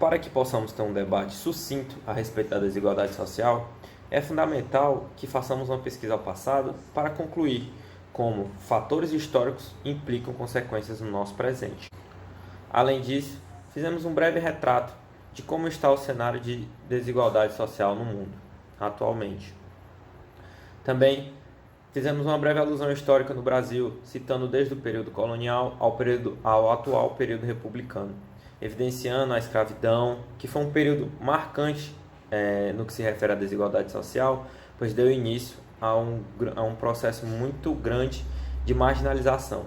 Para que possamos ter um debate sucinto a respeito da desigualdade social, é fundamental que façamos uma pesquisa ao passado para concluir como fatores históricos implicam consequências no nosso presente. Além disso, fizemos um breve retrato de como está o cenário de desigualdade social no mundo atualmente. Também fizemos uma breve alusão histórica no Brasil, citando desde o período colonial ao atual período republicano, evidenciando a escravidão, que foi um período marcante no que se refere à desigualdade social, pois deu início a um processo muito grande de marginalização.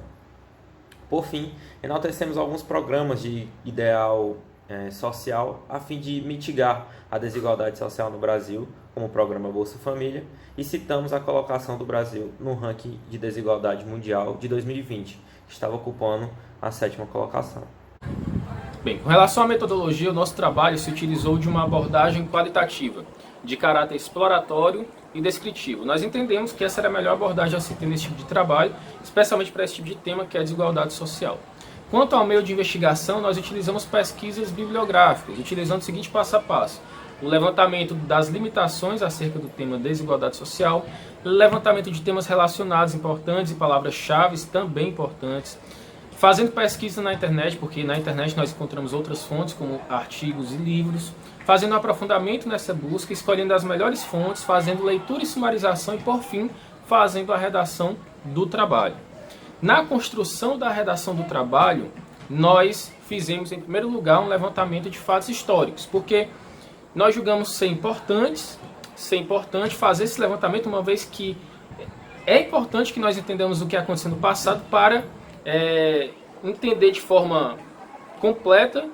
Por fim, enaltecemos alguns programas de ideal social a fim de mitigar a desigualdade social no Brasil, como o programa Bolsa Família, e citamos a colocação do Brasil no ranking de desigualdade mundial de 2020, que estava ocupando a 7ª colocação. Bem, com relação à metodologia, o nosso trabalho se utilizou de uma abordagem qualitativa, de caráter exploratório e descritivo. Nós entendemos que essa era a melhor abordagem a se ter nesse tipo de trabalho, especialmente para esse tipo de tema que é a desigualdade social. Quanto ao meio de investigação, nós utilizamos pesquisas bibliográficas, utilizando o seguinte passo a passo: o levantamento das limitações acerca do tema desigualdade social, levantamento de temas relacionados importantes e palavras-chave também importantes, fazendo pesquisa na internet, porque na internet nós encontramos outras fontes, como artigos e livros, fazendo um aprofundamento nessa busca, escolhendo as melhores fontes, fazendo leitura e sumarização e, por fim, fazendo a redação do trabalho. Na construção da redação do trabalho, nós fizemos, em primeiro lugar, um levantamento de fatos históricos, porque nós julgamos ser importante fazer esse levantamento, uma vez que é importante que nós entendamos o que aconteceu no passado para entender de forma completa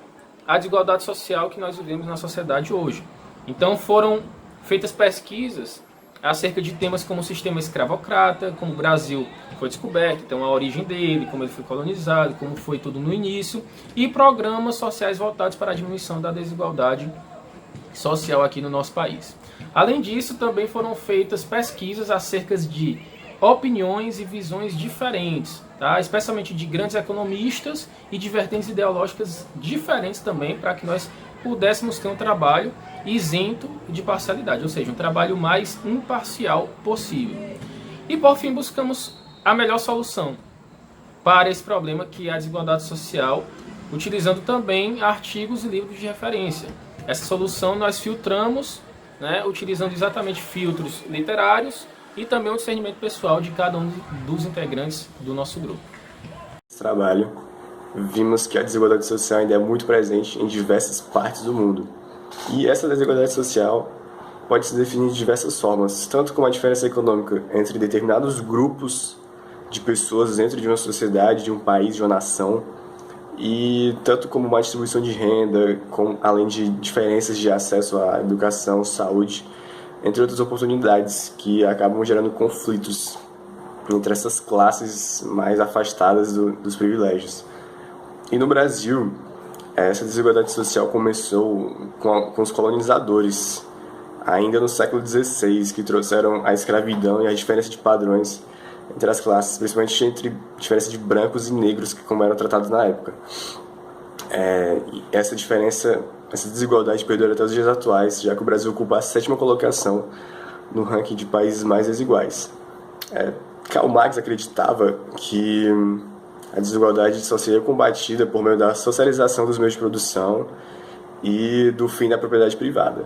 a desigualdade social que nós vivemos na sociedade hoje. Então foram feitas pesquisas acerca de temas como o sistema escravocrata, como o Brasil foi descoberto, então a origem dele, como ele foi colonizado, como foi tudo no início, e programas sociais voltados para a diminuição da desigualdade social aqui no nosso país. Além disso, também foram feitas pesquisas acerca de opiniões e visões diferentes, tá? Especialmente de grandes economistas e de vertentes ideológicas diferentes também, para que nós pudéssemos ter um trabalho isento de parcialidade, ou seja, um trabalho mais imparcial possível. E por fim buscamos a melhor solução para esse problema que é a desigualdade social, utilizando também artigos e livros de referência. Essa solução nós filtramos, utilizando exatamente filtros literários e também o discernimento pessoal de cada um dos integrantes do nosso grupo. Nesse trabalho, vimos que a desigualdade social ainda é muito presente em diversas partes do mundo. E essa desigualdade social pode se definir de diversas formas, tanto como a diferença econômica entre determinados grupos de pessoas dentro de uma sociedade, de um país, de uma nação, e tanto como uma distribuição de renda, além de diferenças de acesso à educação, saúde, entre outras oportunidades que acabam gerando conflitos entre essas classes mais afastadas dos privilégios. E no Brasil, essa desigualdade social começou com os colonizadores, ainda no século XVI, que trouxeram a escravidão e a diferença de padrões entre as classes, principalmente entre diferença de brancos e negros, como eram tratados na época. Essa desigualdade perdura até os dias atuais, já que o Brasil ocupa a 7ª colocação no ranking de países mais desiguais. Karl Marx acreditava que a desigualdade só seria combatida por meio da socialização dos meios de produção e do fim da propriedade privada,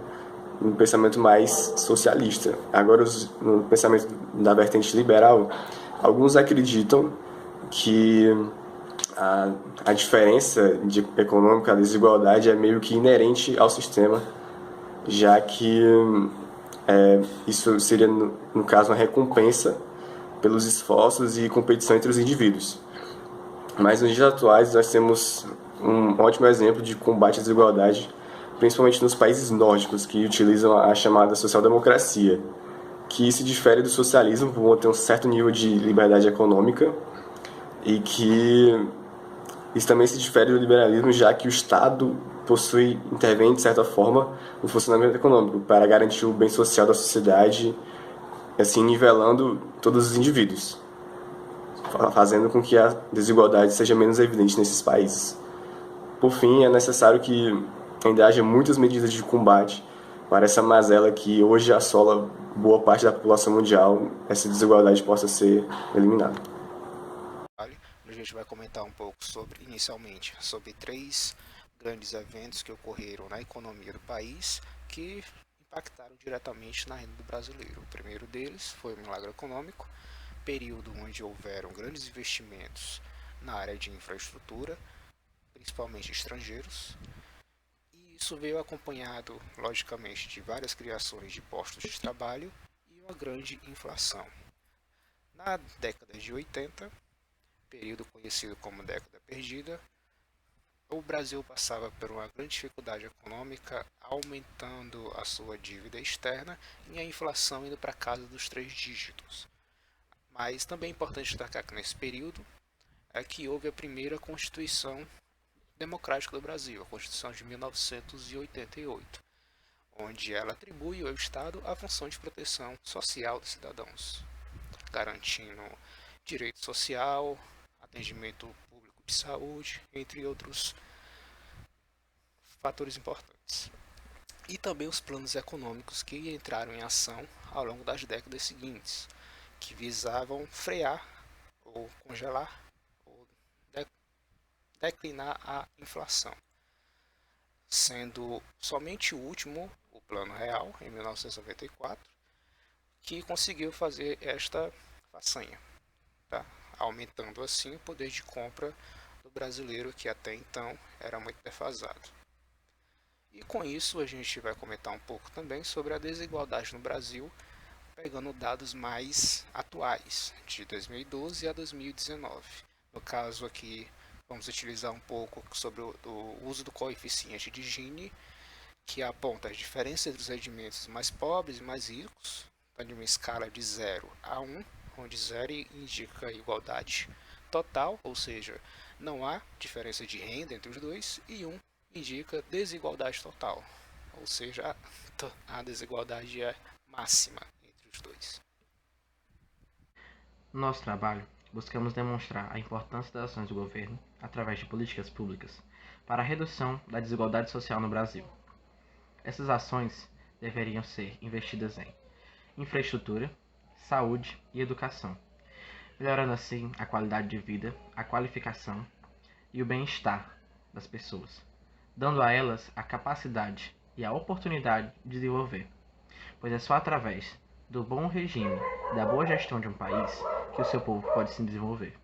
um pensamento mais socialista. Agora, no pensamento da vertente liberal, alguns acreditam que a diferença econômica, a desigualdade é meio que inerente ao sistema, já que isso seria, no caso, uma recompensa pelos esforços e competição entre os indivíduos. Mas nos dias atuais nós temos um ótimo exemplo de combate à desigualdade, principalmente nos países nórdicos, que utilizam a chamada social-democracia, que se difere do socialismo por ter um certo nível de liberdade econômica, e que isso também se difere do liberalismo, já que o Estado intervém de certa forma no funcionamento econômico para garantir o bem social da sociedade, assim nivelando todos os indivíduos, fazendo com que a desigualdade seja menos evidente nesses países. Por fim, é necessário que ainda haja muitas medidas de combate para essa mazela que hoje assola boa parte da população mundial, essa desigualdade possa ser eliminada. A gente vai comentar um pouco inicialmente, sobre 3 grandes eventos que ocorreram na economia do país que impactaram diretamente na renda do brasileiro. O primeiro deles foi o milagre econômico, período onde houveram grandes investimentos na área de infraestrutura, principalmente estrangeiros, e isso veio acompanhado, logicamente, de várias criações de postos de trabalho e uma grande inflação. Na década de 80, período conhecido como década perdida, o Brasil passava por uma grande dificuldade econômica, aumentando a sua dívida externa e a inflação indo para casa dos 3 dígitos. Mas também é importante destacar que nesse período é que houve a primeira Constituição Democrática do Brasil, a Constituição de 1988, onde ela atribui ao Estado a função de proteção social dos cidadãos, garantindo direito social, atendimento público de saúde, entre outros fatores importantes. E também os planos econômicos que entraram em ação ao longo das décadas seguintes, que visavam frear ou congelar ou declinar a inflação, sendo somente o último, o Plano Real, em 1994, que conseguiu fazer esta façanha, tá? Aumentando assim o poder de compra do brasileiro, que até então era muito defasado. E com isso a gente vai comentar um pouco também sobre a desigualdade no Brasil, pegando dados mais atuais, de 2012 a 2019. No caso aqui, vamos utilizar um pouco sobre o uso do coeficiente de Gini, que aponta as diferenças entre os rendimentos mais pobres e mais ricos, de uma escala de 0 a 1, onde 0 indica igualdade total, ou seja, não há diferença de renda entre os dois, e 1 indica desigualdade total, ou seja, a desigualdade é máxima entre os dois. No nosso trabalho, buscamos demonstrar a importância das ações do governo através de políticas públicas para a redução da desigualdade social no Brasil. Essas ações deveriam ser investidas em infraestrutura, saúde e educação, melhorando assim a qualidade de vida, a qualificação e o bem-estar das pessoas, dando a elas a capacidade e a oportunidade de desenvolver, pois é só através do bom regime e da boa gestão de um país que o seu povo pode se desenvolver.